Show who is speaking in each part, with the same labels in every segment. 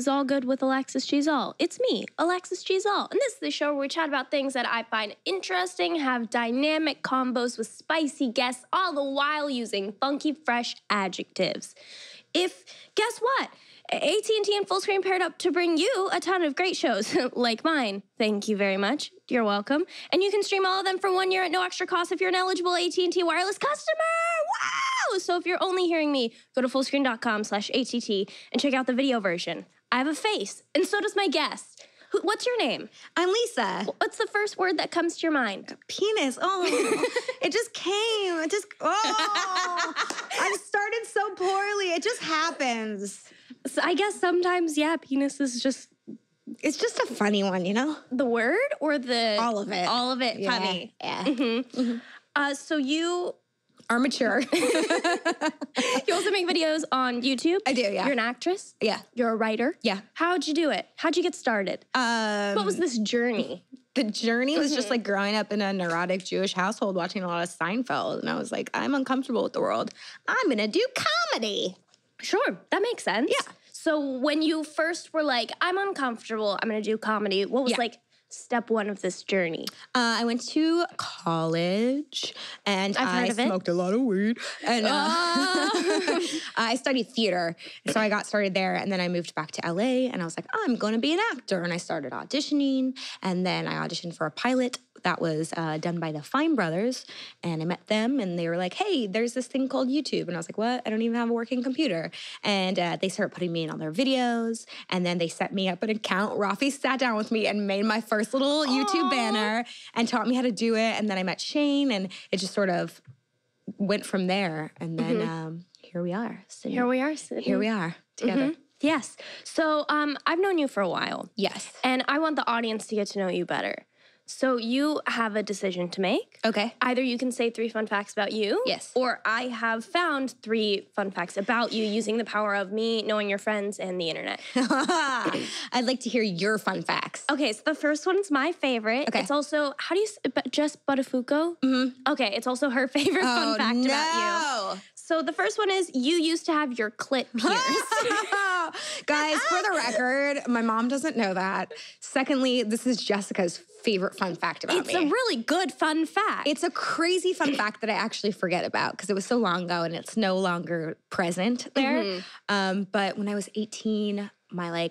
Speaker 1: Zall Good with Alexis Zall. It's me, Alexis Zall, and this is the show where we chat about things that I find interesting, have dynamic combos with spicy guests, all the while using funky, fresh adjectives. Guess what? AT&T and Fullscreen paired up to bring you a ton of great shows like mine. Thank you very much. You're welcome. And you can stream all of them for 1 year at no extra cost if you're an eligible AT&T wireless customer. Wow! So if you're only hearing me, go to fullscreen.com/ATT and check out the video version. I have a face, and so does my guest. What's your name?
Speaker 2: I'm Lisa.
Speaker 1: What's the first word that comes to your mind?
Speaker 2: Penis. Oh, it just came. I started so poorly. It just happens.
Speaker 1: So I guess sometimes, yeah, penis is just...
Speaker 2: It's just a funny one, you know?
Speaker 1: The word or the...
Speaker 2: All of it.
Speaker 1: All of it
Speaker 2: Yeah,
Speaker 1: funny.
Speaker 2: yeah.
Speaker 1: Mm-hmm. Mm-hmm. So you...
Speaker 2: Are mature.
Speaker 1: You also make videos on YouTube.
Speaker 2: I do, yeah.
Speaker 1: You're an actress.
Speaker 2: Yeah.
Speaker 1: You're a writer.
Speaker 2: Yeah.
Speaker 1: How'd you do it? How'd you get started? What was this journey?
Speaker 2: The journey was just like growing up in a neurotic Jewish household, watching a lot of Seinfeld. And I was like, I'm uncomfortable with the world. I'm going to do comedy.
Speaker 1: Sure, that makes sense.
Speaker 2: Yeah.
Speaker 1: So when you first were like, I'm uncomfortable, I'm going to do comedy, what was like step one of this journey?
Speaker 2: I went to college and
Speaker 1: I've heard of it.
Speaker 2: Smoked a lot of weed. And I studied theater. So I got started there and then I moved back to LA and I was like, I'm going to be an actor. And I started auditioning and then I auditioned for a pilot that was done by the Fine Brothers. And I met them and they were like, hey, there's this thing called YouTube. And I was like, what? I don't even have a working computer. And they started putting me in all their videos. And then they set me up an account. Rafi sat down with me and made my first little YouTube banner and taught me how to do it. And then I met Shane and it just sort of went from there. And then here we are.
Speaker 1: Here we are sitting.
Speaker 2: Here we are together.
Speaker 1: Yes. So I've known you for a while.
Speaker 2: Yes.
Speaker 1: And I want the audience to get to know you better. So you have a decision to make.
Speaker 2: Okay.
Speaker 1: Either you can say 3 fun facts about you.
Speaker 2: Yes.
Speaker 1: Or I have found 3 fun facts about you using the power of me knowing your friends and the internet.
Speaker 2: I'd like to hear your fun facts.
Speaker 1: Okay, so the first one's my favorite.
Speaker 2: Okay.
Speaker 1: It's also, how do you, Jess Buttafuoco? Okay, it's also her favorite fun fact about you. So the first one is you used to have your clit pierced.
Speaker 2: Guys, for the record, my mom doesn't know that. Secondly, this is Jessica's favorite fun fact about me.
Speaker 1: It's a really good fun fact.
Speaker 2: It's a crazy fun fact that I actually forget about because it was so long ago and it's no longer present there. But when I was 18, my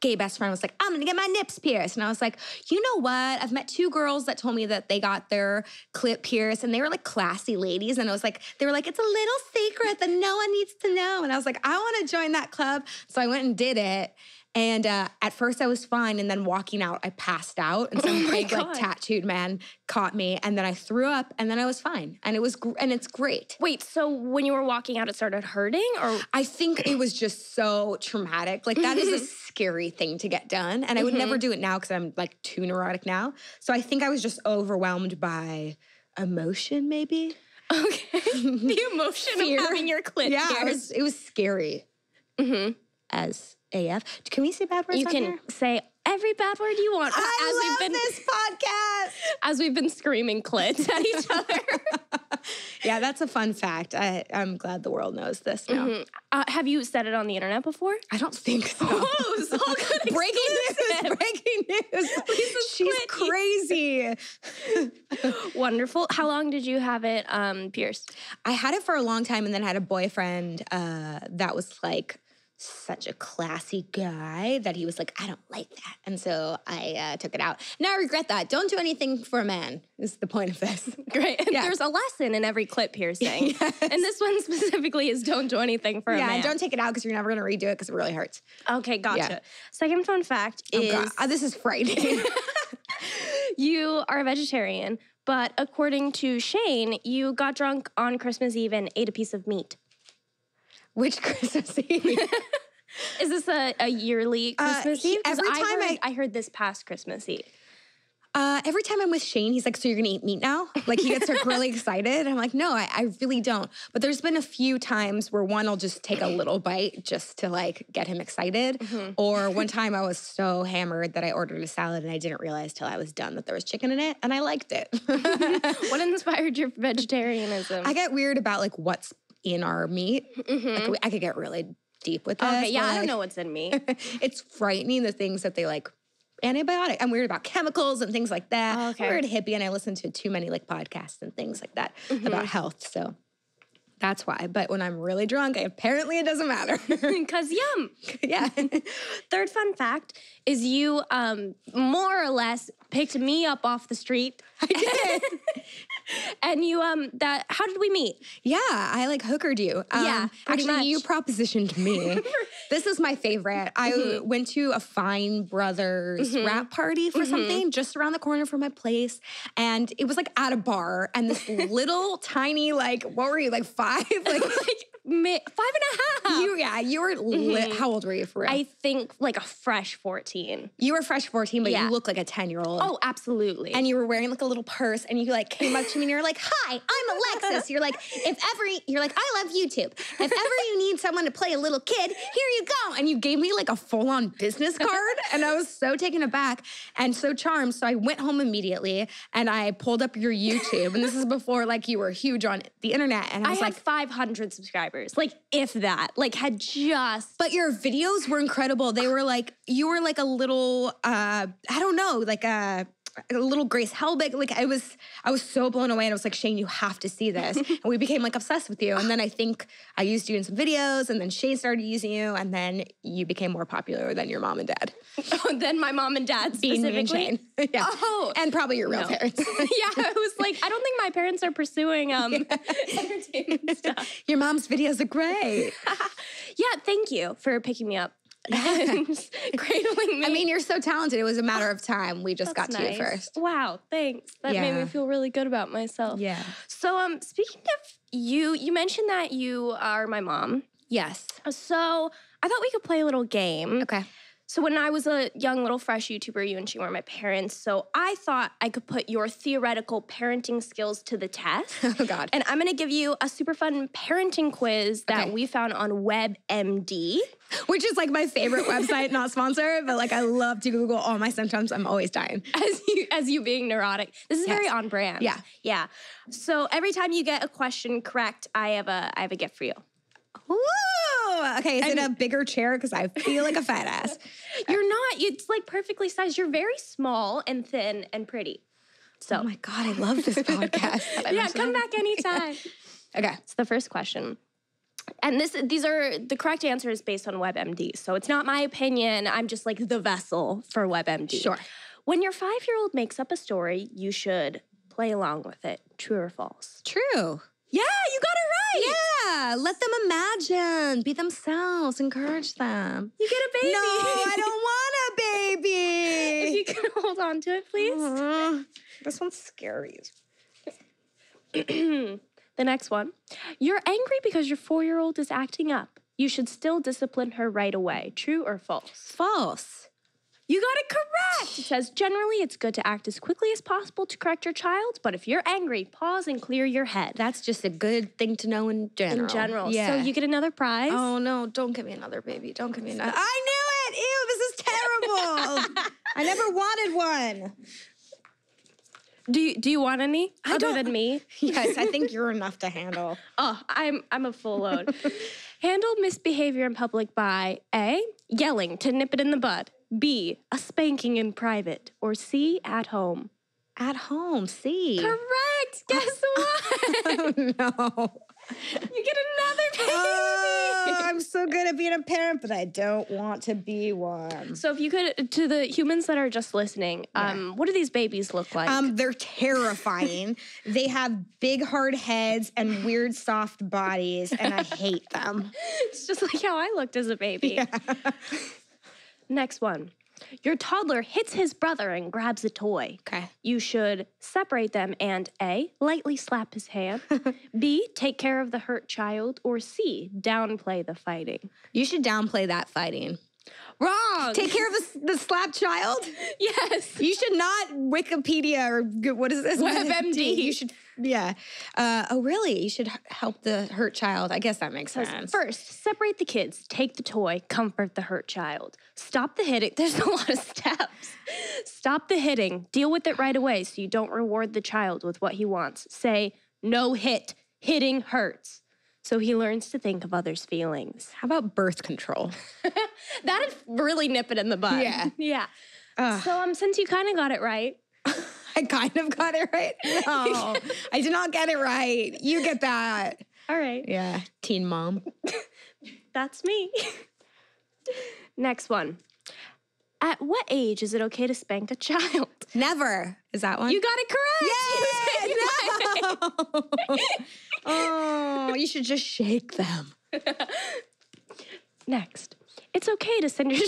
Speaker 2: gay best friend was like, I'm gonna get my nips pierced. And I was like, you know what? I've met 2 girls that told me that they got their clit pierced and they were like classy ladies. And I was like, they were like, it's a little secret that no one needs to know. And I was like, I wanna join that club. So I went and did it. And at first I was fine. And then walking out, I passed out. And some big tattooed man caught me. And then I threw up and then I was fine. And it's great.
Speaker 1: Wait, so when you were walking out, it started hurting? Or
Speaker 2: I think it was just so traumatic. Like that is a scary thing to get done. And I would never do it now because I'm too neurotic now. So I think I was just overwhelmed by emotion maybe.
Speaker 1: Okay. The emotion of having your clit pierced.
Speaker 2: It was scary. As AF. Can we say bad words
Speaker 1: You
Speaker 2: on
Speaker 1: can
Speaker 2: here?
Speaker 1: say every bad word you want.
Speaker 2: I love this podcast.
Speaker 1: As we've been screaming clits at each other.
Speaker 2: Yeah, that's a fun fact. I'm glad the world knows this now.
Speaker 1: Have you said it on the internet before?
Speaker 2: I don't think so.
Speaker 1: Oh, so
Speaker 2: Breaking news. She's crazy.
Speaker 1: Wonderful. How long did you have it pierced?
Speaker 2: I had it for a long time and then had a boyfriend that was such a classy guy that he was like, I don't like that. And so I took it out. Now I regret that. Don't do anything for a man is the point of this.
Speaker 1: Great. Yeah. There's a lesson in every clit piercing. Yes. And this one specifically is don't do anything for a man.
Speaker 2: Yeah, and don't take it out because you're never going to redo it because it really hurts.
Speaker 1: Okay, gotcha. Yeah. Second fun fact is...
Speaker 2: this is frightening.
Speaker 1: You are a vegetarian, but according to Shane, you got drunk on Christmas Eve and ate a piece of meat.
Speaker 2: Which Christmas Eve?
Speaker 1: Is this a yearly Christmas Eve?
Speaker 2: Every time
Speaker 1: I heard this past Christmas Eve.
Speaker 2: Every time I'm with Shane, he's like, so you're going to eat meat now? Like, he gets really excited. And I'm like, no, I really don't. But there's been a few times where one will just take a little bite just to, get him excited. Or one time I was so hammered that I ordered a salad and I didn't realize till I was done that there was chicken in it. And I liked it.
Speaker 1: What inspired your vegetarianism?
Speaker 2: I get weird about, what's in our meat. I could get really deep with this.
Speaker 1: Okay, yeah,
Speaker 2: but,
Speaker 1: I don't know what's in me.
Speaker 2: It's frightening, the things that they like. Antibiotic. I'm weird about chemicals and things like that.
Speaker 1: Oh, okay.
Speaker 2: I'm weird hippie, and I listen to too many like podcasts and things like that about health. So that's why. But when I'm really drunk, apparently it doesn't matter.
Speaker 1: Because yum.
Speaker 2: Yeah.
Speaker 1: Third fun fact is you more or less picked me up off the street.
Speaker 2: I did.
Speaker 1: And you, how did we meet?
Speaker 2: Yeah, I like hookered you.
Speaker 1: Yeah, pretty
Speaker 2: actually,
Speaker 1: much.
Speaker 2: you propositioned me. This is my favorite. I went to a Fine Brothers wrap party for something just around the corner from my place. And it was like at a bar. And this little tiny, like, what were you, like 5? Like
Speaker 1: 5.5.
Speaker 2: You were lit. How old were you for real?
Speaker 1: I think like a fresh 14.
Speaker 2: You were fresh 14, but
Speaker 1: Yeah.
Speaker 2: you look like a 10-year-old.
Speaker 1: Oh, absolutely.
Speaker 2: And you were wearing like a little purse, and you like came up to me and you're like, "Hi, I'm Alexis." You're like, I love YouTube. If ever you need someone to play a little kid, here you go. And you gave me like a full-on business card, and I was so taken aback and so charmed. So I went home immediately and I pulled up your YouTube, and this is before like you were huge on the internet. And I was
Speaker 1: had
Speaker 2: like,
Speaker 1: 500 subscribers, like if that, like had just.
Speaker 2: but your videos were incredible. They were like, you were like a little, I don't know, like a little Grace Helbig. Like I was so blown away, and I was like, Shane, you have to see this. And we became like obsessed with you. And then I think I used you in some videos, and then Shane started using you, and then you became more popular than your mom and dad.
Speaker 1: Oh, then my mom and dad specifically.
Speaker 2: Being me and Shane. Yeah.
Speaker 1: Oh.
Speaker 2: And probably your real parents.
Speaker 1: Yeah, I was like, I don't think my parents are pursuing entertainment stuff.
Speaker 2: Your mom's videos are great.
Speaker 1: Yeah, thank you for picking me up. And cradling me.
Speaker 2: I mean, you're so talented. It was a matter of time. We just got
Speaker 1: That's
Speaker 2: to you
Speaker 1: nice.
Speaker 2: first.
Speaker 1: Wow, thanks. That made me feel really good about myself.
Speaker 2: Yeah.
Speaker 1: So, speaking of you mentioned that you are my mom.
Speaker 2: Yes.
Speaker 1: So I thought we could play a little game.
Speaker 2: Okay.
Speaker 1: So when I was a young little fresh YouTuber, you and she were my parents. So I thought I could put your theoretical parenting skills to the test.
Speaker 2: Oh, God.
Speaker 1: And I'm going to give you a super fun parenting quiz that we found on WebMD.
Speaker 2: Which is like my favorite website, not sponsored, but like I love to Google all my symptoms. I'm always dying.
Speaker 1: As you being neurotic. This is very on brand.
Speaker 2: Yeah.
Speaker 1: Yeah. So every time you get a question correct, I have a gift for you.
Speaker 2: Ooh, okay, is it a bigger chair? Because I feel like a fat ass.
Speaker 1: You're not. It's like perfectly sized. You're very small and thin and pretty. So.
Speaker 2: Oh my God, I love this podcast.
Speaker 1: Yeah, come back anytime.
Speaker 2: Okay.
Speaker 1: So the first question. And these are the correct answer is based on WebMD. So it's not my opinion. I'm just like the vessel for WebMD.
Speaker 2: Sure.
Speaker 1: When your 5-year-old makes up a story, you should play along with it. True or false?
Speaker 2: True.
Speaker 1: Yeah, you got it right.
Speaker 2: Yeah, let them imagine, be themselves, encourage them.
Speaker 1: You get a baby.
Speaker 2: No, I don't want a baby.
Speaker 1: If you can hold on to it, please.
Speaker 2: This one's scary.
Speaker 1: The next one. You're angry because your 4-year-old is acting up. You should still discipline her right away. True or false?
Speaker 2: False.
Speaker 1: You got it correct. It says, generally, it's good to act as quickly as possible to correct your child, but if you're angry, pause and clear your head.
Speaker 2: That's just a good thing to know in general.
Speaker 1: In general.
Speaker 2: Yeah.
Speaker 1: So you get another prize.
Speaker 2: Oh, no, don't give me another baby. Don't give me another. I knew it. Ew, this is terrible. I never wanted one.
Speaker 1: Do you want any other than me?
Speaker 2: Yes, I think you're enough to handle.
Speaker 1: Oh, I'm a full load. Handle misbehavior in public by A, yelling to nip it in the bud. B, a spanking in private. Or C, at home.
Speaker 2: At home, see.
Speaker 1: Correct. Guess what?
Speaker 2: Oh, no.
Speaker 1: You get another baby.
Speaker 2: Oh, I'm so good at being a parent, but I don't want to be one.
Speaker 1: So if you could, to the humans that are just listening, what do these babies look like?
Speaker 2: They're terrifying. They have big, hard heads and weird, soft bodies, and I hate them.
Speaker 1: It's just like how I looked as a baby.
Speaker 2: Yeah.
Speaker 1: Next one. Your toddler hits his brother and grabs a toy.
Speaker 2: Okay.
Speaker 1: You should separate them and A, lightly slap his hand, B, take care of the hurt child, or C, downplay the fighting.
Speaker 2: You should downplay that fighting.
Speaker 1: Wrong.
Speaker 2: Take care of the slapped child?
Speaker 1: Yes.
Speaker 2: You should not Wikipedia or what is this?
Speaker 1: WebMD.
Speaker 2: You should, yeah. Oh, really? You should help the hurt child. I guess that makes sense.
Speaker 1: First, separate the kids, take the toy, comfort the hurt child. Stop the hitting. There's a lot of steps. Stop the hitting. Deal with it right away so you don't reward the child with what he wants. Say, no hit. Hitting hurts. So he learns to think of others' feelings.
Speaker 2: How about birth control?
Speaker 1: That'd really nip it in the bud.
Speaker 2: Yeah.
Speaker 1: Yeah. So since you kind of got it right.
Speaker 2: I kind of got it right. No, I did not get it right. You get that.
Speaker 1: All right.
Speaker 2: Yeah. Teen mom.
Speaker 1: That's me. Next one. At what age is it okay to spank a child?
Speaker 2: Never. Is that one?
Speaker 1: You got it correct.
Speaker 2: Yeah. No. Oh, you should just shake them.
Speaker 1: Next. It's okay to send your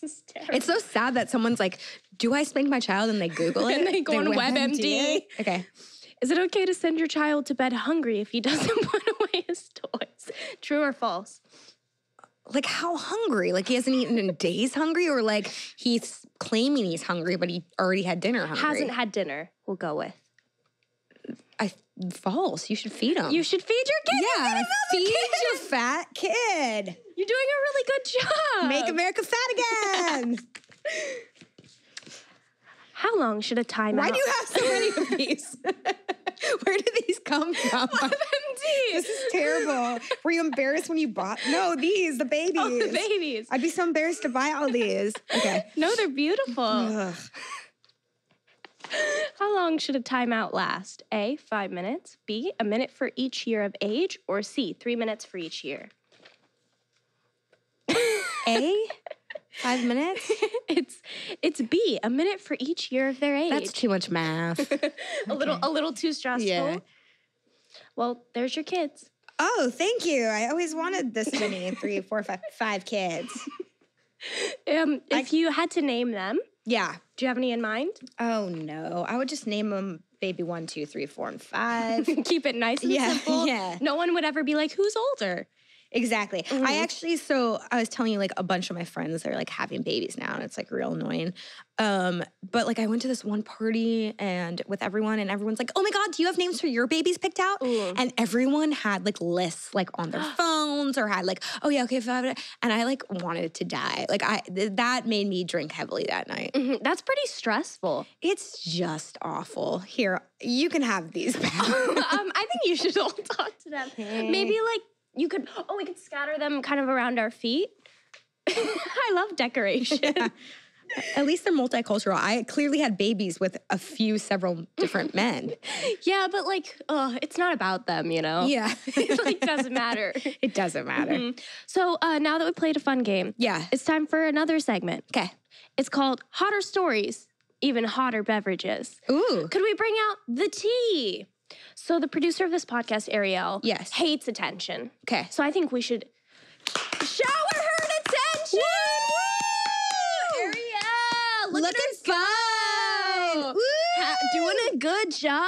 Speaker 2: It's so sad that someone's like, do I spank my child? And they Google it.
Speaker 1: And they go on WebMD.
Speaker 2: Okay.
Speaker 1: Is it okay to send your child to bed hungry if he doesn't put away his toys? True or false?
Speaker 2: Like, how hungry? Like, he hasn't eaten in days hungry? Or like, he's claiming he's hungry, but he already had dinner hungry?
Speaker 1: Hasn't had dinner, we'll go with.
Speaker 2: False. You should feed him.
Speaker 1: You should feed your kid.
Speaker 2: Yeah, feed your fat kid.
Speaker 1: You're doing a really good job.
Speaker 2: Make America fat again.
Speaker 1: How long should a timeout?
Speaker 2: Why do you have so many of these? Where do these come from?
Speaker 1: WebMD.
Speaker 2: This is terrible. Were you embarrassed when you bought? No, the babies.
Speaker 1: Oh, the babies.
Speaker 2: I'd be so embarrassed to buy all these. Okay.
Speaker 1: No, they're beautiful.
Speaker 2: Ugh.
Speaker 1: How long should a timeout last? A, 5 minutes. B, a minute for each year of age. Or C, 3 minutes for each year.
Speaker 2: A? 5 minutes?
Speaker 1: It's B, a minute for each year of their age.
Speaker 2: That's too much math.
Speaker 1: a little too stressful.
Speaker 2: Yeah.
Speaker 1: Well, there's your kids.
Speaker 2: Oh, thank you. I always wanted this many. 3, 4, 5 kids.
Speaker 1: If you had to name them,
Speaker 2: Yeah.
Speaker 1: do you have any in mind?
Speaker 2: Oh, no. I would just name them baby 1, 2, 3, 4, and 5.
Speaker 1: Keep it nice and simple.
Speaker 2: Yeah.
Speaker 1: No one would ever be like, who's older?
Speaker 2: Exactly.
Speaker 1: Mm-hmm.
Speaker 2: I was telling you, like, a bunch of my friends are like having babies now, and it's like real annoying. But like, I went to this one party and with everyone, and everyone's like, "Oh my God, do you have names for your babies picked out?"
Speaker 1: Ooh.
Speaker 2: And everyone had like lists like on their phones or had like, "Oh yeah, okay, 5." And I like wanted to die. Like that made me drink heavily that night.
Speaker 1: Mhm. That's pretty stressful.
Speaker 2: It's just awful. Here, you can have these back.
Speaker 1: I think you should all talk to them.
Speaker 2: Okay.
Speaker 1: Maybe like we could scatter them kind of around our feet. I love decoration.
Speaker 2: Yeah. At least they're multicultural. I clearly had babies with several different men.
Speaker 1: Yeah, but like, it's not about them, you know?
Speaker 2: Yeah.
Speaker 1: It like doesn't matter.
Speaker 2: It doesn't matter.
Speaker 1: Mhm. So now that we played a fun game,
Speaker 2: Yeah.
Speaker 1: it's time for another segment.
Speaker 2: Okay.
Speaker 1: It's called Hotter Stories, Even Hotter Beverages.
Speaker 2: Ooh.
Speaker 1: Could we bring out the tea? So the producer of this podcast, Ariel,
Speaker 2: Yes.
Speaker 1: hates attention.
Speaker 2: Okay.
Speaker 1: So I think we should shower her attention. Woo! Ariel, look at her
Speaker 2: fine.
Speaker 1: go.
Speaker 2: Woo!
Speaker 1: Doing a good job.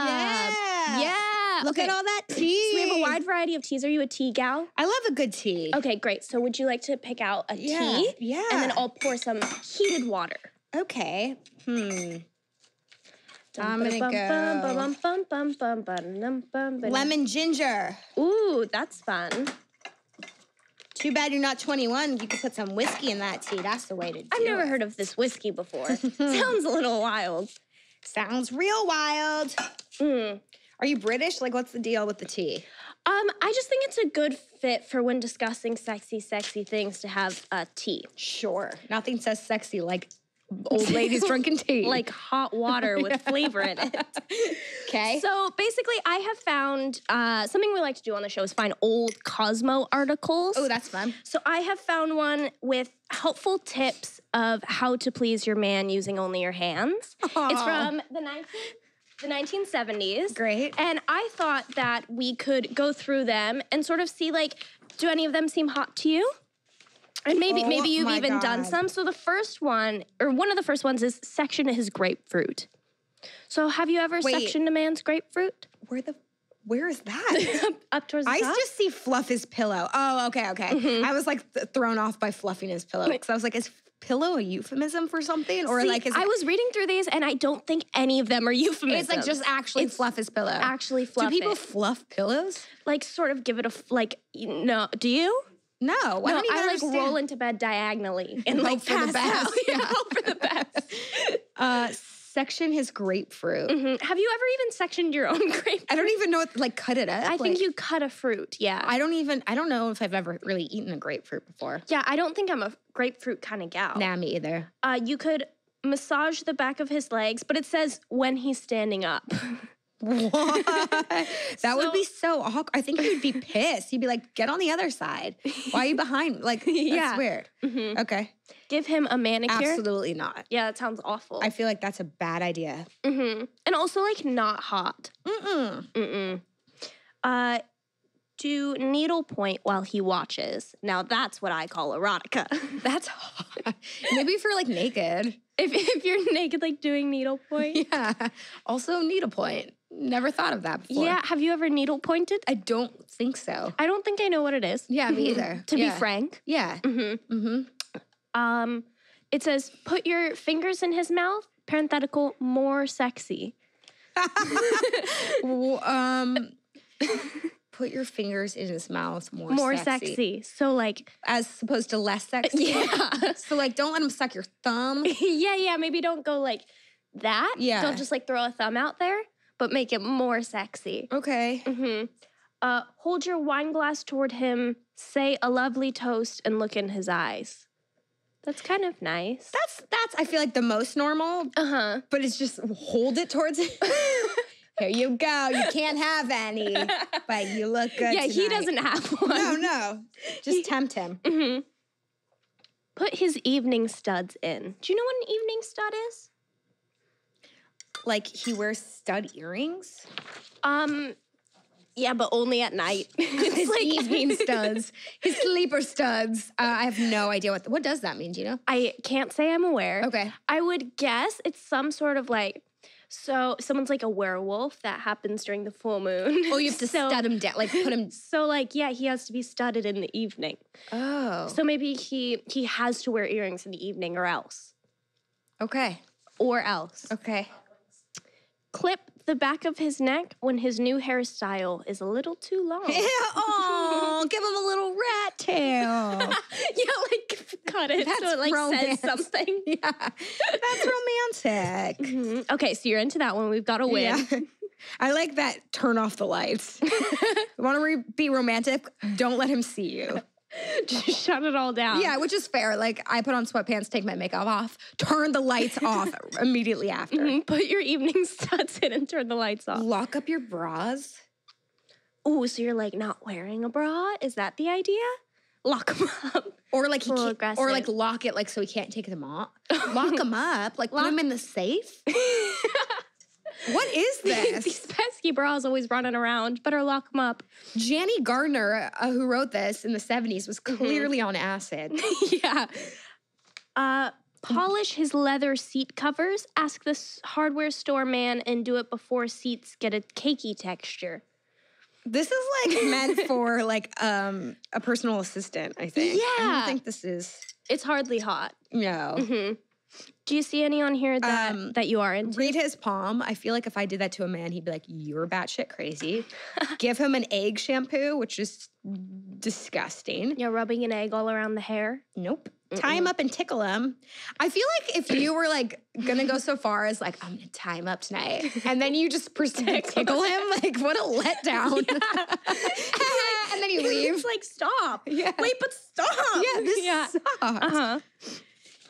Speaker 2: Yeah.
Speaker 1: Yeah.
Speaker 2: Look
Speaker 1: Okay.
Speaker 2: at all that tea.
Speaker 1: So we have a wide variety of teas. Are you a tea gal?
Speaker 2: I love a good tea.
Speaker 1: Okay, great. So would you like to pick out a
Speaker 2: Yeah,
Speaker 1: tea?
Speaker 2: yeah.
Speaker 1: And then I'll pour some heated water.
Speaker 2: Okay. I'm gonna go lemon ginger.
Speaker 1: Ooh, that's fun.
Speaker 2: Too bad you're not 21. You could put some whiskey in that tea. That's the way to do it.
Speaker 1: I've never heard of this whiskey before. Sounds a little wild.
Speaker 2: Sounds real wild. Are you British? Like, what's the deal with the tea?
Speaker 1: I just think it's a good fit for when discussing sexy things to have tea.
Speaker 2: Sure. Nothing says sexy like old ladies drinking tea.
Speaker 1: Like hot water with flavor in it.
Speaker 2: Okay.
Speaker 1: So basically, I have found something we like to do on the show is find old Cosmo articles.
Speaker 2: Oh, that's fun.
Speaker 1: So I have found one with helpful tips of how to please your man using only your hands.
Speaker 2: Aw.
Speaker 1: It's from the 1970s.
Speaker 2: Great.
Speaker 1: And I thought that we could go through them and sort of see, like, do any of them seem hot to you? And maybe you've
Speaker 2: my
Speaker 1: even done
Speaker 2: God.
Speaker 1: some. So the first one, or one of the first ones, is section his grapefruit. So have you ever
Speaker 2: Wait.
Speaker 1: sectioned a man's grapefruit?
Speaker 2: Where is that?
Speaker 1: Up towards the
Speaker 2: I
Speaker 1: top?
Speaker 2: just see fluff his pillow. Oh, okay. I was like thrown off by fluffing his pillow because I was like, is pillow a euphemism for something? Or
Speaker 1: See,
Speaker 2: like, is
Speaker 1: I was reading through these and I don't think any of them are euphemisms.
Speaker 2: it's like just actually fluff his pillow?
Speaker 1: actually fluff
Speaker 2: Do people
Speaker 1: it.
Speaker 2: fluff pillows?
Speaker 1: Like sort of give it no, do you?
Speaker 2: No, I
Speaker 1: No,
Speaker 2: don't even
Speaker 1: I like
Speaker 2: understand.
Speaker 1: roll into bed diagonally and like
Speaker 2: Hope for the
Speaker 1: pass out.
Speaker 2: best.
Speaker 1: Yeah,
Speaker 2: Yeah.
Speaker 1: hope for the best.
Speaker 2: section his grapefruit.
Speaker 1: Have you ever even sectioned your own grapefruit?
Speaker 2: I don't even know what, like, cut it up.
Speaker 1: I think you cut a fruit, yeah.
Speaker 2: I don't know if I've ever really eaten a grapefruit before.
Speaker 1: Yeah, I don't think I'm a grapefruit kind of gal.
Speaker 2: Nah, me either.
Speaker 1: You could massage the back of his legs, but it says when he's standing up.
Speaker 2: What? That would be so awkward. I think he'd be pissed. He'd be like, get on the other side. Why are you behind? Like, that's weird. Okay.
Speaker 1: Give him a manicure.
Speaker 2: Absolutely not.
Speaker 1: Yeah, that sounds awful.
Speaker 2: I feel like that's a bad idea.
Speaker 1: And also, like, not hot. Do needlepoint while he watches. Now, that's what I call erotica.
Speaker 2: That's hot. Maybe if you're, like, naked.
Speaker 1: If you're naked, like, doing needlepoint.
Speaker 2: Yeah. Also, needlepoint. Never thought of that before.
Speaker 1: Yeah, have you ever needlepointed?
Speaker 2: I don't think so.
Speaker 1: I don't think I know what it is.
Speaker 2: Yeah, me either.
Speaker 1: To be frank.
Speaker 2: Yeah.
Speaker 1: It says, put your fingers in his mouth, parenthetical, more sexy.
Speaker 2: Put your fingers in his mouth,
Speaker 1: More sexy. So, like...
Speaker 2: As opposed to less sexy?
Speaker 1: Yeah.
Speaker 2: So, like, don't let him suck your thumb.
Speaker 1: yeah, maybe don't go like that.
Speaker 2: Yeah.
Speaker 1: Don't just, like, throw a thumb out there, but make it more sexy.
Speaker 2: Okay.
Speaker 1: Hold your wine glass toward him, say a lovely toast, and look in his eyes. That's kind of nice.
Speaker 2: That's I feel like the most normal. But it's just hold it towards him. Here you go. You can't have any, but you look good
Speaker 1: Yeah,
Speaker 2: tonight.
Speaker 1: he doesn't have one.
Speaker 2: No. Just tempt him.
Speaker 1: Put his evening studs in. Do you know what an evening stud is?
Speaker 2: Like he wears stud earrings?
Speaker 1: Yeah, but only at night.
Speaker 2: His evening studs. His sleeper studs. I have no idea what does that mean, do you know?
Speaker 1: I can't say I'm aware.
Speaker 2: Okay.
Speaker 1: I would guess it's some sort of like, so someone's like a werewolf that happens during the full moon.
Speaker 2: Oh, you have to stud him down, like put him.
Speaker 1: So like, yeah, he has to be studded in the evening.
Speaker 2: Oh.
Speaker 1: So maybe he has to wear earrings in the evening or else.
Speaker 2: Okay.
Speaker 1: Or else.
Speaker 2: Okay.
Speaker 1: Clip the back of his neck when his new hairstyle is a little too long.
Speaker 2: Oh, give him a little rat tail.
Speaker 1: Yeah, like cut it
Speaker 2: That's
Speaker 1: so it like
Speaker 2: romance.
Speaker 1: says something.
Speaker 2: Yeah, that's romantic.
Speaker 1: Okay, so you're into that one. We've got to win.
Speaker 2: Yeah. I like that. Turn off the lights. You want to be romantic? Don't let him see you.
Speaker 1: Just shut it all down.
Speaker 2: Yeah, which is fair. Like, I put on sweatpants, take my makeup off, turn the lights off immediately after.
Speaker 1: Put your evening studs in and turn the lights off.
Speaker 2: Lock up your bras.
Speaker 1: Ooh, so you're like not wearing a bra? Is that the idea? Lock them up.
Speaker 2: Or like he can't,
Speaker 1: aggressive.
Speaker 2: or like lock it like so he can't take them off. Lock them up. Like put them in the safe. What is this?
Speaker 1: These pesky bras always running around. Better lock them up.
Speaker 2: Janny Gardner, who wrote this in the 70s, was clearly on acid.
Speaker 1: Yeah. Polish his leather seat covers. Ask the hardware store man and do it before seats get a cakey texture.
Speaker 2: This is like meant for like a personal assistant, I think.
Speaker 1: Yeah.
Speaker 2: I don't think this is.
Speaker 1: It's hardly hot.
Speaker 2: No.
Speaker 1: Do you see any on here that you are into?
Speaker 2: Read his palm. I feel like if I did that to a man, he'd be like, you're batshit crazy. Give him an egg shampoo, which is disgusting.
Speaker 1: You're rubbing an egg all around the hair?
Speaker 2: Nope. Tie him up and tickle him. I feel like if you were like gonna go so far as like, I'm gonna tie him up tonight, and then you just proceed to tickle him, like what a letdown. And then you leave.
Speaker 1: It's like, stop.
Speaker 2: Yeah.
Speaker 1: Wait, but stop.
Speaker 2: Yeah, this sucks.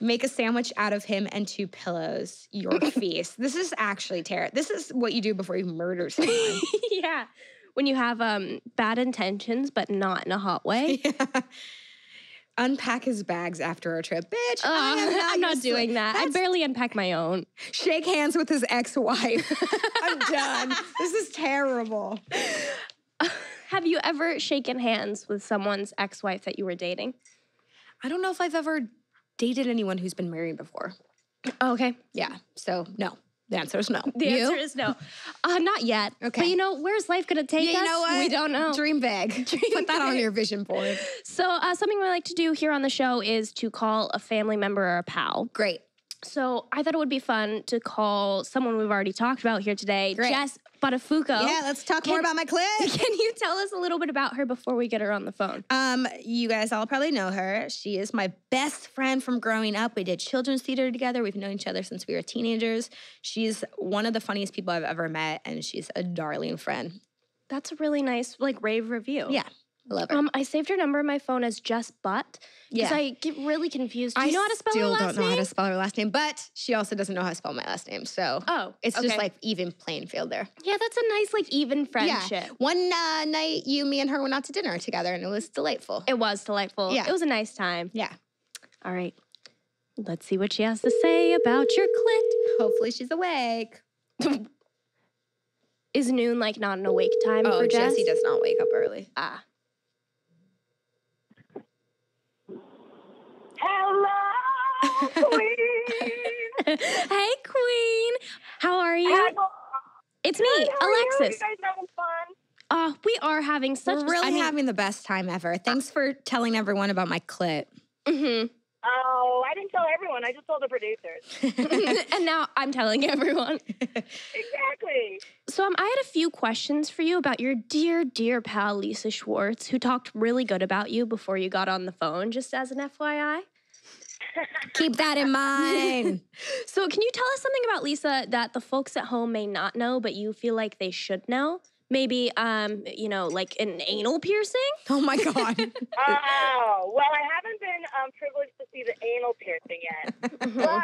Speaker 2: Make a sandwich out of him and 2 pillows. Your feast. This is actually terrible. This is what you do before you murder someone.
Speaker 1: Yeah. When you have bad intentions, but not in a hot way.
Speaker 2: Yeah. Unpack his bags after a trip. Bitch,
Speaker 1: I'm not doing that. I barely unpack my own.
Speaker 2: Shake hands with his ex-wife. I'm done. This is terrible.
Speaker 1: Have you ever shaken hands with someone's ex-wife that you were dating?
Speaker 2: I don't know if I've ever dated anyone who's been married before.
Speaker 1: Oh, okay.
Speaker 2: Yeah, so no. The answer is no.
Speaker 1: The answer is no. Not yet. Okay. But you know, where's life going to take us?
Speaker 2: You know what?
Speaker 1: We don't know.
Speaker 2: Dream big. Put that on your vision board.
Speaker 1: So something we like to do here on the show is to call a family member or a pal.
Speaker 2: Great.
Speaker 1: So I thought it would be fun to call someone we've already talked about here today,
Speaker 2: Great.
Speaker 1: Jess Buttafuoco.
Speaker 2: Yeah, let's talk more about my clit.
Speaker 1: Can you tell us a little bit about her before we get her on the phone?
Speaker 2: You guys all probably know her. She is my best friend from growing up. We did children's theater together. We've known each other since we were teenagers. She's one of the funniest people I've ever met, and she's a darling friend.
Speaker 1: That's a really nice, rave review.
Speaker 2: Yeah, I love her.
Speaker 1: I saved her number in my phone as Jess Butt because
Speaker 2: Yeah.
Speaker 1: I get really confused. Do you know how to spell her
Speaker 2: still
Speaker 1: last
Speaker 2: don't know
Speaker 1: name?
Speaker 2: how to spell her last name, but she also doesn't know how to spell my last name. So it's just
Speaker 1: okay.
Speaker 2: even playing field there.
Speaker 1: Yeah, that's a nice, even friendship.
Speaker 2: Yeah. One night, me, and her went out to dinner together, and it was delightful.
Speaker 1: It was delightful.
Speaker 2: Yeah.
Speaker 1: It was a nice time.
Speaker 2: Yeah.
Speaker 1: All right. Let's see what she has to say about your clit.
Speaker 2: Hopefully she's awake.
Speaker 1: Is noon not an awake time for Jess?
Speaker 2: Jessie does not wake up early.
Speaker 1: Ah.
Speaker 3: Hello, Queen.
Speaker 1: Hey, Queen. How are you?
Speaker 3: Hello.
Speaker 1: It's me,
Speaker 3: Good, how are
Speaker 1: Alexis.
Speaker 3: You guys having fun?
Speaker 1: We are having such.
Speaker 2: We're really having the best time ever. Thanks for telling everyone about my clit.
Speaker 1: Mm-hmm.
Speaker 3: Oh, I didn't tell everyone. I just told the producers.
Speaker 1: And now I'm telling everyone.
Speaker 3: Exactly.
Speaker 1: So I had a few questions for you about your dear, dear pal, Lisa Schwartz, who talked really good about you before you got on the phone, just as an FYI.
Speaker 2: Keep that in mind.
Speaker 1: So can you tell us something about Lisa that the folks at home may not know, but you feel like they should know? Maybe, like an anal piercing?
Speaker 2: Oh, my God.
Speaker 3: Oh, well, I haven't been privileged to see the anal piercing yet. But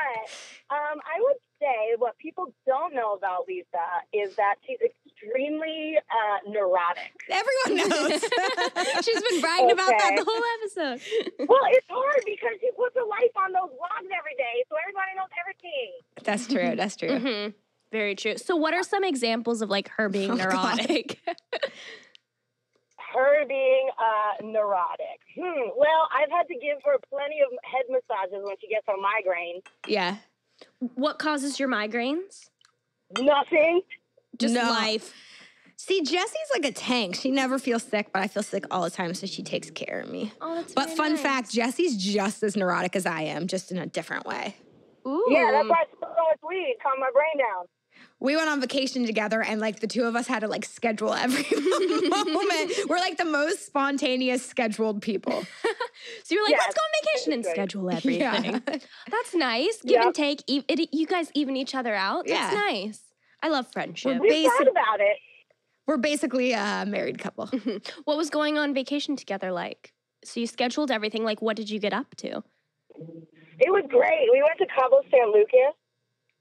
Speaker 3: I would say what people don't know about Lisa is that she's extremely neurotic.
Speaker 2: Everyone knows.
Speaker 1: She's been bragging about that the whole episode.
Speaker 3: Well, it's hard because she puts her life on those vlogs every day, so everybody knows everything.
Speaker 2: That's true. That's true.
Speaker 1: Mm-hmm. Very true. So what are some examples of her being neurotic?
Speaker 3: Her being neurotic. Well, I've had to give her plenty of head massages when she gets her migraines.
Speaker 2: Yeah.
Speaker 1: What causes your migraines?
Speaker 3: Nothing.
Speaker 1: Just
Speaker 2: No.
Speaker 1: life.
Speaker 2: See, Jessie's like a tank. She never feels sick, but I feel sick all the time, so she takes care of me.
Speaker 1: Oh, that's
Speaker 2: But
Speaker 1: very
Speaker 2: fun
Speaker 1: nice.
Speaker 2: fact, Jessie's just as neurotic as I am, just in a different way.
Speaker 1: Ooh.
Speaker 3: Yeah, that's why I smoked so much weed, calm my brain down.
Speaker 2: We went on vacation together, and the two of us had to schedule every moment. We're the most spontaneous, scheduled people.
Speaker 1: So you're
Speaker 3: Yes,
Speaker 1: let's go on vacation and
Speaker 3: that's great.
Speaker 1: schedule everything.
Speaker 2: Yeah.
Speaker 1: That's nice. Give
Speaker 3: Yep.
Speaker 1: and take. You guys even each other out. That's
Speaker 2: Yeah.
Speaker 1: nice. I love friendship.
Speaker 3: We thought about it.
Speaker 2: We're basically a married couple.
Speaker 1: What was going on vacation together like? So you scheduled everything. What did you get up to?
Speaker 3: It was great. We went to Cabo San Lucas.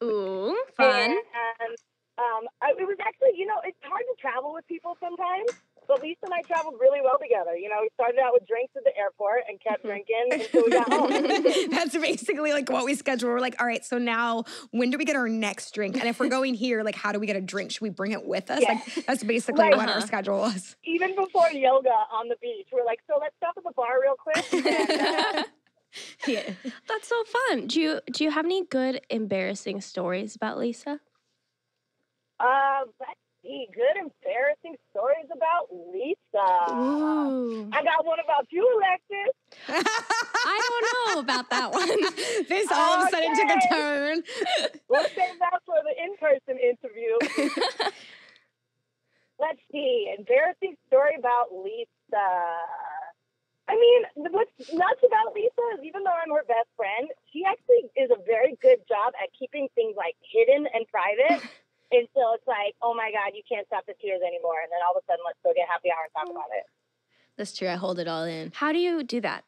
Speaker 1: Ooh, fun.
Speaker 3: And it was actually, it's hard to travel with people sometimes. But Lisa and I traveled really well together. We started out with drinks at the airport and kept drinking until we got home.
Speaker 2: That's basically what we schedule. We're all right, so now when do we get our next drink? And if we're going here, how do we get a drink? Should we bring it with us?
Speaker 3: Yeah.
Speaker 2: That's basically
Speaker 3: Right.
Speaker 2: what our schedule was.
Speaker 3: Even before yoga on the beach, we're like, so let's stop at the bar real quick. And,
Speaker 2: Yeah.
Speaker 1: That's so fun. Do you have any good embarrassing stories about Lisa?
Speaker 3: let's see, good embarrassing stories about Lisa.
Speaker 1: Ooh.
Speaker 3: I got one about you, Alexis.
Speaker 1: I don't know about that one.
Speaker 2: This all of a sudden took a
Speaker 3: Okay.
Speaker 2: turn.
Speaker 3: We'll save that for the in-person interview. Let's see, embarrassing story about Lisa. I mean, what's nuts about Lisa is even though I'm her best friend, she actually is a very good job at keeping things hidden and private. Until it's oh my God, you can't stop the tears anymore. And then all of a sudden, let's go get happy hour and talk about it.
Speaker 2: That's true. I hold it all in.
Speaker 1: How do you do that?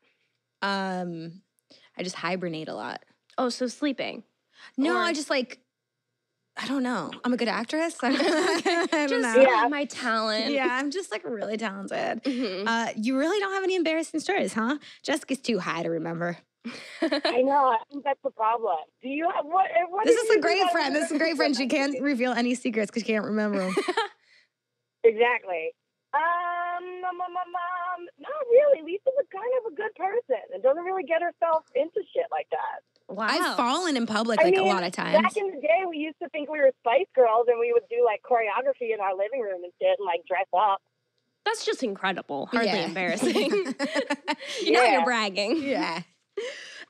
Speaker 2: I just hibernate a lot.
Speaker 1: Oh, so sleeping.
Speaker 2: No,
Speaker 1: Or-
Speaker 2: I just I don't know. I'm a good actress. I don't
Speaker 1: Just
Speaker 2: know.
Speaker 3: Yeah.
Speaker 1: my talent.
Speaker 2: Yeah, I'm just really talented.
Speaker 1: Mhm.
Speaker 2: You really don't have any embarrassing stories, huh? Jessica's too high to remember.
Speaker 3: I know. I think that's the problem. Do you have what?
Speaker 2: This
Speaker 3: do
Speaker 2: is
Speaker 3: you
Speaker 2: a
Speaker 3: do
Speaker 2: great
Speaker 3: that
Speaker 2: friend. This is a great friend. She can't
Speaker 3: Exactly.
Speaker 2: reveal any secrets because she can't remember them.
Speaker 3: Not really. Lisa's kind of a good person and doesn't really get herself into shit like that.
Speaker 1: Wow.
Speaker 2: I've fallen in public
Speaker 3: I
Speaker 2: a
Speaker 3: mean,
Speaker 2: lot of times.
Speaker 3: Back in the day, we used to think we were Spice Girls and we would do choreography in our living room and shit and dress up.
Speaker 1: That's just incredible. Hardly
Speaker 2: Yeah.
Speaker 1: embarrassing. Now
Speaker 3: Yeah.
Speaker 1: you're bragging.
Speaker 2: Yeah.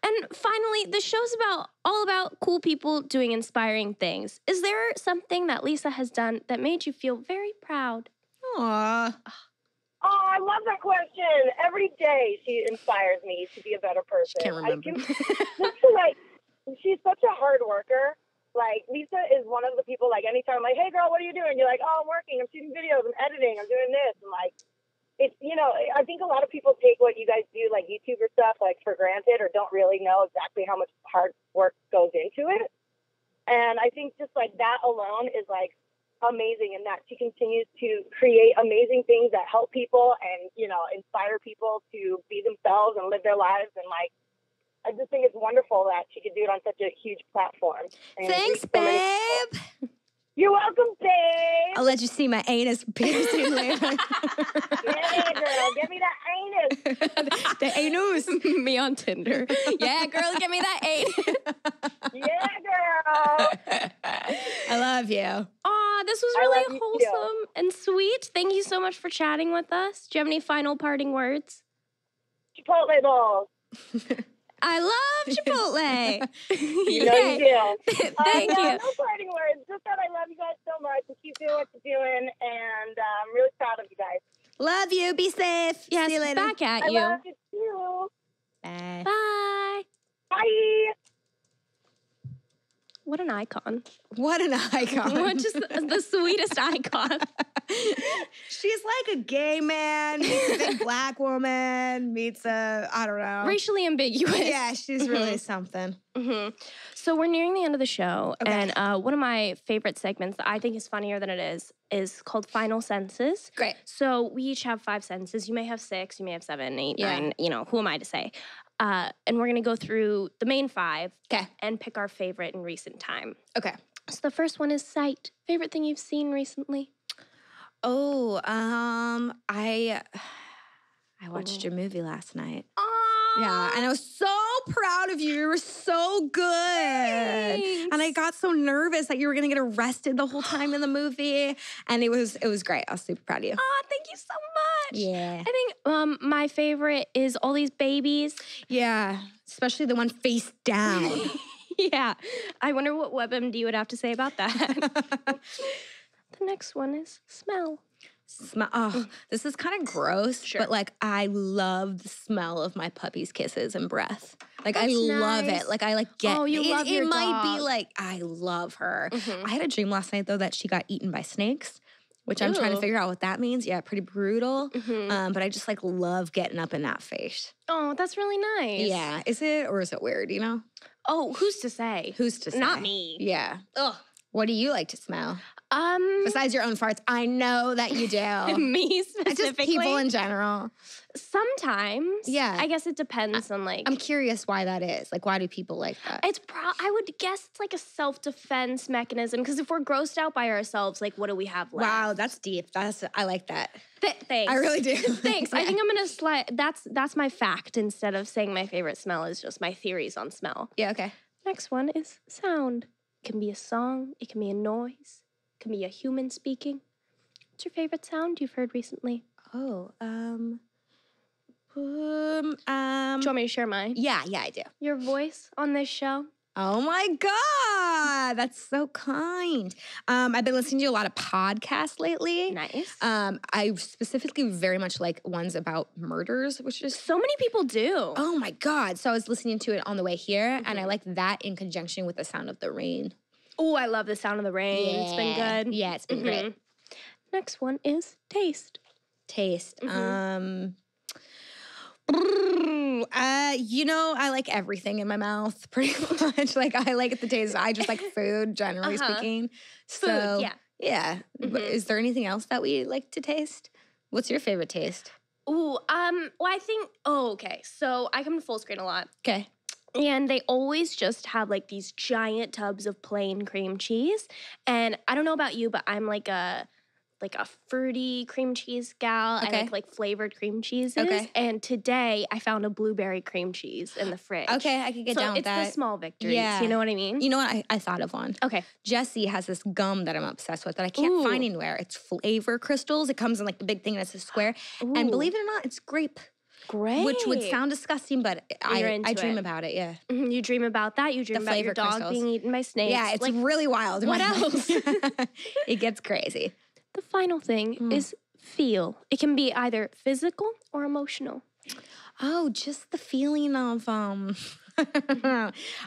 Speaker 1: And finally, the show's all about cool people doing inspiring things. Is there something that Lisa has done that made you feel very proud?
Speaker 2: Aww.
Speaker 3: Oh, I love that question. Every day she inspires me to be a better person.
Speaker 2: Can't remember.
Speaker 3: She's such a hard worker. Like, Lisa is one of the people, like, anytime I'm like, hey, girl, what are you doing? You're like, oh, I'm working. I'm shooting videos. I'm editing. I'm doing this. And, like, it's, I think a lot of people take what you guys do, like YouTuber stuff, like, for granted or don't really know exactly how much hard work goes into it. And I think just, like, that alone is, like, amazing in that she continues to create amazing things that help people and, inspire people to be themselves and live their lives. And, like, I just think it's wonderful that she could do it on such a huge platform. And
Speaker 2: Thanks, babe.
Speaker 3: You're welcome, babe.
Speaker 2: I'll let you see my anus piercing later.
Speaker 3: Yeah, girl, give me that anus.
Speaker 2: The anus.
Speaker 1: Me on Tinder. Yeah, girl, give me that anus.
Speaker 3: Yeah, girl.
Speaker 2: I love you.
Speaker 1: Aw, this was
Speaker 3: I
Speaker 1: really
Speaker 3: love you
Speaker 1: wholesome and sweet. Thank you so much for chatting with us. Do you have any final parting words?
Speaker 3: Chipotle balls.
Speaker 1: I love Chipotle.
Speaker 3: You know you do.
Speaker 1: Thank you.
Speaker 3: No parting words. Just that I love you guys so much and keep doing what you're doing. And I'm really proud of you guys.
Speaker 2: Love you. Be safe.
Speaker 1: Yes,
Speaker 2: See you later.
Speaker 1: back at
Speaker 3: I
Speaker 1: you.
Speaker 3: love you too.
Speaker 2: Bye.
Speaker 1: Bye.
Speaker 3: Bye.
Speaker 1: What an icon.
Speaker 2: What an icon.
Speaker 1: What just the sweetest icon.
Speaker 2: She's like a gay man meets a big black woman, meets a, I don't know.
Speaker 1: Racially ambiguous.
Speaker 2: Yeah, she's really something.
Speaker 1: Mm-hmm. So we're nearing the end of the show.
Speaker 2: Okay.
Speaker 1: And one of my favorite segments that I think is funnier than it is called Final Sentences.
Speaker 2: Great.
Speaker 1: So we each have 5 sentences. You may have 6, you may have 7, 8,
Speaker 2: Yeah.
Speaker 1: 9. Who am I to say? And we're going to go through the main 5
Speaker 2: Okay.
Speaker 1: and pick our favorite in recent time.
Speaker 2: Okay.
Speaker 1: So the first one is sight. Favorite thing you've seen recently?
Speaker 2: Oh, I watched your movie last night. Yeah, and I was so proud of you. You were so good.
Speaker 1: Thanks.
Speaker 2: And I got so nervous that you were gonna get arrested the whole time in the movie. And it was great. I was super proud of you.
Speaker 1: Oh, thank you so much.
Speaker 2: Yeah.
Speaker 1: I think my favorite is all these babies.
Speaker 2: Yeah. Especially the one face down.
Speaker 1: Yeah. I wonder what WebMD would have to say about that. The next one is smell.
Speaker 2: Oh, this is kind of gross,
Speaker 1: Sure.
Speaker 2: but like I love the smell of my puppy's kisses and breath. Like I
Speaker 1: That's
Speaker 2: love
Speaker 1: nice.
Speaker 2: it. Like I get.
Speaker 1: Oh, you love your
Speaker 2: It might
Speaker 1: dog.
Speaker 2: be like I love her.
Speaker 1: Mhm.
Speaker 2: I had a dream last night though that she got eaten by snakes, which I'm trying to
Speaker 1: Ew.
Speaker 2: figure out what that means. Yeah, pretty brutal.
Speaker 1: Mhm.
Speaker 2: But I just like love getting up in that face.
Speaker 1: Oh, that's really nice.
Speaker 2: Yeah, is it or is it weird? You know,
Speaker 1: Oh, who's to say?
Speaker 2: who's to say?
Speaker 1: Not me.
Speaker 2: Yeah.
Speaker 1: Ugh.
Speaker 2: What do you like to smell besides your own farts? I know that you do.
Speaker 1: Me
Speaker 2: Just
Speaker 1: specifically.
Speaker 2: people in general.
Speaker 1: Sometimes.
Speaker 2: Yeah.
Speaker 1: I guess it depends on like.
Speaker 2: I'm curious why that is. Like, why do people like that?
Speaker 1: I would guess it's like a self-defense mechanism because if we're grossed out by ourselves, like what do we have left?
Speaker 2: Wow, that's deep. I like that.
Speaker 1: Thanks.
Speaker 2: I really do.
Speaker 1: Thanks. I
Speaker 2: Yeah.
Speaker 1: think I'm gonna slide. That's my fact instead of saying my favorite smell is just my theories on smell.
Speaker 2: Yeah, okay.
Speaker 1: Next one is sound. It can be a song. It can be a noise. It can be a human speaking. What's your favorite sound you've heard recently?
Speaker 2: Oh,
Speaker 1: Do you want me to share mine?
Speaker 2: yeah, I do.
Speaker 1: Your voice on this show.
Speaker 2: Oh my God, that's so kind. I've been listening to a lot of podcasts lately.
Speaker 1: Nice.
Speaker 2: I specifically very much like ones about murders, which is
Speaker 1: So many people do.
Speaker 2: oh my God. So I was listening to it on the way here, and I like that in conjunction with the sound of the rain.
Speaker 1: Oh, I love the sound of the rain. It's been good.
Speaker 2: Yeah, it's been great.
Speaker 1: Mhm. Next one is taste.
Speaker 2: Taste. I like everything in my mouth pretty much. Like I like the taste. I just like food, generally speaking. So
Speaker 1: yeah.
Speaker 2: yeah. But is there anything else that we like to taste? What's your favorite taste?
Speaker 1: Ooh, well, I think, okay. So I come to Full Screen a lot.
Speaker 2: Okay.
Speaker 1: And they always just have like these giant tubs of plain cream cheese. And I don't know about you, but I'm like a fruity cream cheese gal.
Speaker 2: Okay.
Speaker 1: I like flavored cream cheeses.
Speaker 2: Okay.
Speaker 1: And today I found a blueberry cream cheese in the fridge.
Speaker 2: Okay, I could get
Speaker 1: so
Speaker 2: down with
Speaker 1: it's
Speaker 2: that.
Speaker 1: the small victories.
Speaker 2: Yeah.
Speaker 1: You know what I mean?
Speaker 2: You know what? I thought of one.
Speaker 1: Okay.
Speaker 2: Jessie has this gum that I'm obsessed with that I can't
Speaker 1: Ooh.
Speaker 2: find anywhere. It's flavor crystals. It comes in like the big thing and it's a square. And
Speaker 1: Ooh.
Speaker 2: believe it or not, it's grape.
Speaker 1: great.
Speaker 2: Which would sound disgusting, but I dream
Speaker 1: it.
Speaker 2: about it, yeah.
Speaker 1: You dream about that. You dream
Speaker 2: The
Speaker 1: about your
Speaker 2: flavor
Speaker 1: dog
Speaker 2: crystals.
Speaker 1: being eaten by snakes.
Speaker 2: Yeah, it's really wild.
Speaker 1: what else?
Speaker 2: It gets crazy.
Speaker 1: The final thing is feel. It can be either physical or emotional.
Speaker 2: Oh, just the feeling of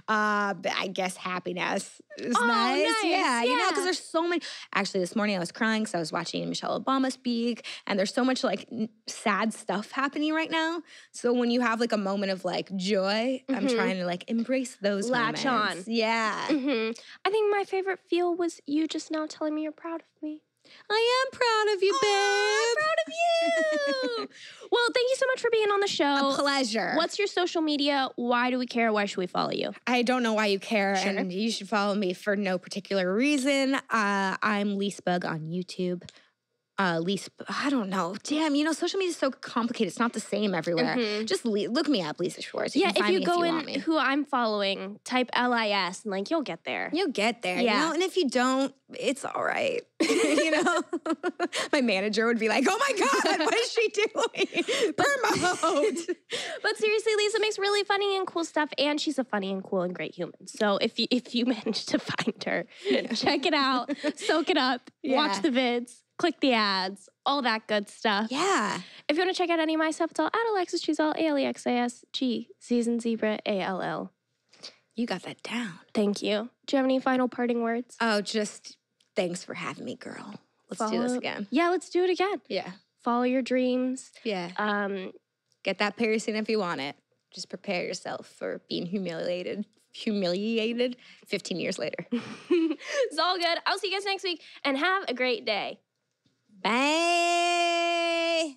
Speaker 2: I guess happiness is nice. Yeah, you know, because there's so many. Actually, this morning I was crying because I was watching Michelle Obama speak, and there's so much like sad stuff happening right now. So when you have like a moment of like joy, I'm trying to like embrace those
Speaker 1: Latch
Speaker 2: moments.
Speaker 1: on.
Speaker 2: Yeah.
Speaker 1: I think my favorite feel was you just now telling me you're proud of me.
Speaker 2: I am proud of you, babe.
Speaker 1: I'm proud of you. Well, thank you so much for being on the show.
Speaker 2: A pleasure.
Speaker 1: What's your social media? Why do we care? Why should we follow you?
Speaker 2: I don't know why you care,
Speaker 1: Sure.
Speaker 2: and you should follow me for no particular reason. I'm Leesebug on YouTube. I don't know. Damn, you know, social media is so complicated. It's not the same everywhere. Just look me up, Lisa Schwartz. You can
Speaker 1: If
Speaker 2: find
Speaker 1: you
Speaker 2: me
Speaker 1: go
Speaker 2: if you
Speaker 1: in
Speaker 2: want me.
Speaker 1: who I'm following, type LIS and like you'll get there.
Speaker 2: You'll get there,
Speaker 1: Yeah.
Speaker 2: you know? And if you don't, it's all right. You know? My manager would be like, oh my God, what is she doing? Promote.
Speaker 1: But seriously, Lisa makes really funny and cool stuff, and she's a funny and cool and great human. So if you manage to find her, check it out, soak it up, watch the vids, click the ads, all that good stuff.
Speaker 2: Yeah.
Speaker 1: If you want to check out any of my stuff, it's all at Alexis Zall, ALEXIS, Z as in zebra, ALL.
Speaker 2: You got that down.
Speaker 1: Thank you. Do you have any final parting words?
Speaker 2: Oh, just thanks for having me, girl. Let's do this again.
Speaker 1: Yeah, let's do it again.
Speaker 2: Yeah.
Speaker 1: Follow your dreams.
Speaker 2: Yeah. Get that piercing if you want it. Just prepare yourself for being humiliated 15 years later.
Speaker 1: It's all good. I'll see you guys next week, and have a great day.
Speaker 2: Bye.